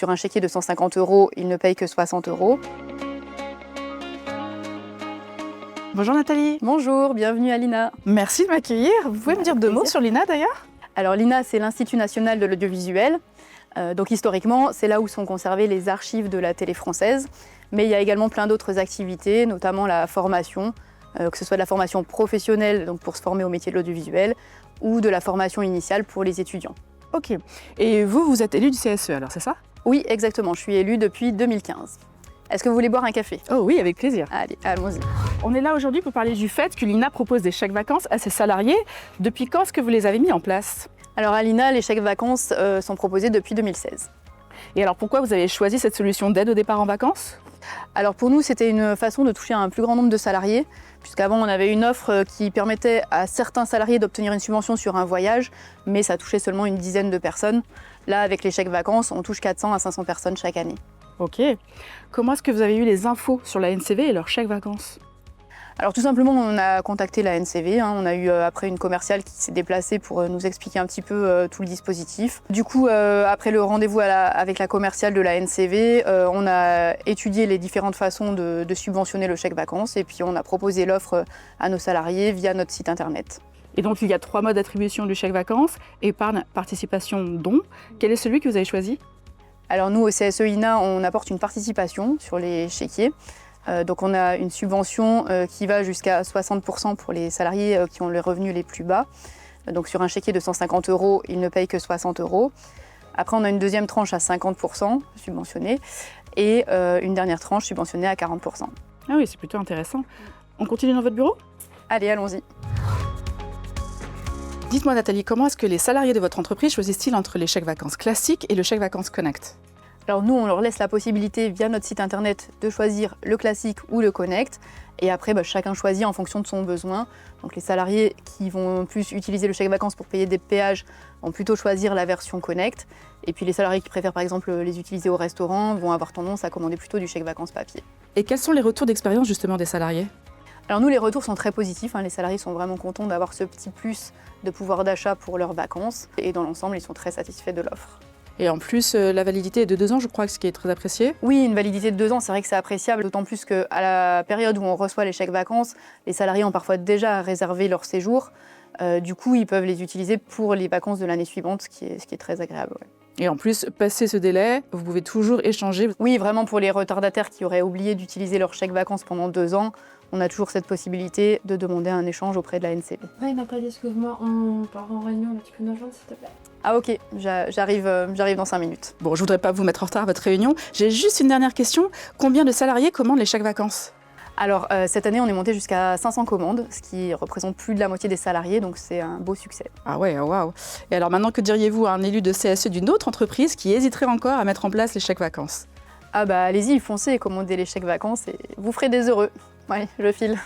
sur un chéquier de 150 €, ils ne payent que 60 €. Bonjour Nathalie. Bonjour, bienvenue à l'INA. Merci de m'accueillir. Vous pouvez me dire deux mots sur l'INA d'ailleurs? Alors l'INA, c'est l'Institut national de l'audiovisuel. Donc historiquement, c'est là où sont conservées les archives de la télé française. Mais il y a également plein d'autres activités, notamment la formation, que ce soit de la formation professionnelle, donc pour se former au métier de l'audiovisuel, ou de la formation initiale pour les étudiants. Ok. Et vous êtes élu du CSE alors, c'est ça? Oui, exactement. Je suis élue depuis 2015. Est-ce que vous voulez boire un café? Oh oui, avec plaisir. Allez, allons-y. On est là aujourd'hui pour parler du fait que l'INA propose des chèques vacances à ses salariés. Depuis quand est-ce que vous les avez mis en place? Alors à l'INA, les chèques vacances sont proposés depuis 2016. Et alors pourquoi vous avez choisi cette solution d'aide au départ en vacances? Alors pour nous, c'était une façon de toucher un plus grand nombre de salariés, puisqu'avant on avait une offre qui permettait à certains salariés d'obtenir une subvention sur un voyage, mais ça touchait seulement une dizaine de personnes. Là, avec les chèques vacances, on touche 400 à 500 personnes chaque année. Ok. Comment est-ce que vous avez eu les infos sur la NCV et leurs chèques vacances? Alors tout simplement, on a contacté la NCV, on a eu après une commerciale qui s'est déplacée pour nous expliquer un petit peu tout le dispositif. Du coup, après le rendez-vous avec la commerciale de la NCV, on a étudié les différentes façons de subventionner le chèque vacances et puis on a proposé l'offre à nos salariés via notre site internet. Et donc il y a 3 modes d'attribution du chèque vacances, épargne, participation, don. Quel est celui que vous avez choisi? Alors nous, au CSE INA, on apporte une participation sur les chéquiers. Donc on a une subvention qui va jusqu'à 60% pour les salariés qui ont les revenus les plus bas. Donc sur un chéquier de 150 €, ils ne payent que 60 €. Après, on a une deuxième tranche à 50% subventionnée et une dernière tranche subventionnée à 40%. Ah oui, c'est plutôt intéressant. On continue dans votre bureau? Allez, allons-y. Dites-moi Nathalie, comment est-ce que les salariés de votre entreprise choisissent-ils entre les chèques vacances classiques et le chèque vacances Connect? Alors nous, on leur laisse la possibilité via notre site internet de choisir le classique ou le Connect. Et après, chacun choisit en fonction de son besoin. Donc les salariés qui vont plus utiliser le chèque vacances pour payer des péages vont plutôt choisir la version Connect. Et puis les salariés qui préfèrent par exemple les utiliser au restaurant vont avoir tendance à commander plutôt du chèque vacances papier. Et quels sont les retours d'expérience justement des salariés? Alors nous, les retours sont très positifs. Les salariés sont vraiment contents d'avoir ce petit plus de pouvoir d'achat pour leurs vacances. Et dans l'ensemble, ils sont très satisfaits de l'offre. Et en plus, la validité est de 2 ans, je crois, ce qui est très apprécié. Oui, une validité de 2 ans, c'est vrai que c'est appréciable, d'autant plus qu'à la période où on reçoit les chèques vacances, les salariés ont parfois déjà réservé leur séjour. Du coup, ils peuvent les utiliser pour les vacances de l'année suivante, ce qui est très agréable. Ouais. Et en plus, passé ce délai, vous pouvez toujours échanger. Oui, vraiment pour les retardataires qui auraient oublié d'utiliser leur chèque vacances pendant 2 ans, on a toujours cette possibilité de demander un échange auprès de la NCV. Ouais, Nathalie, excuse-moi, on part en réunion, là, tu peux nous rejoindre s'il te plaît? Ah ok, j'arrive dans 5 minutes. Bon, je voudrais pas vous mettre en retard à votre réunion. J'ai juste une dernière question. Combien de salariés commandent les chèques vacances? Alors cette année, on est monté jusqu'à 500 commandes, ce qui représente plus de la moitié des salariés, donc c'est un beau succès. Ah ouais, waouh. Et alors maintenant, que diriez-vous à un élu de CSE d'une autre entreprise qui hésiterait encore à mettre en place les chèques vacances? Ah allez-y, foncez, commandez les chèques vacances et vous ferez des heureux. Ouais, je file.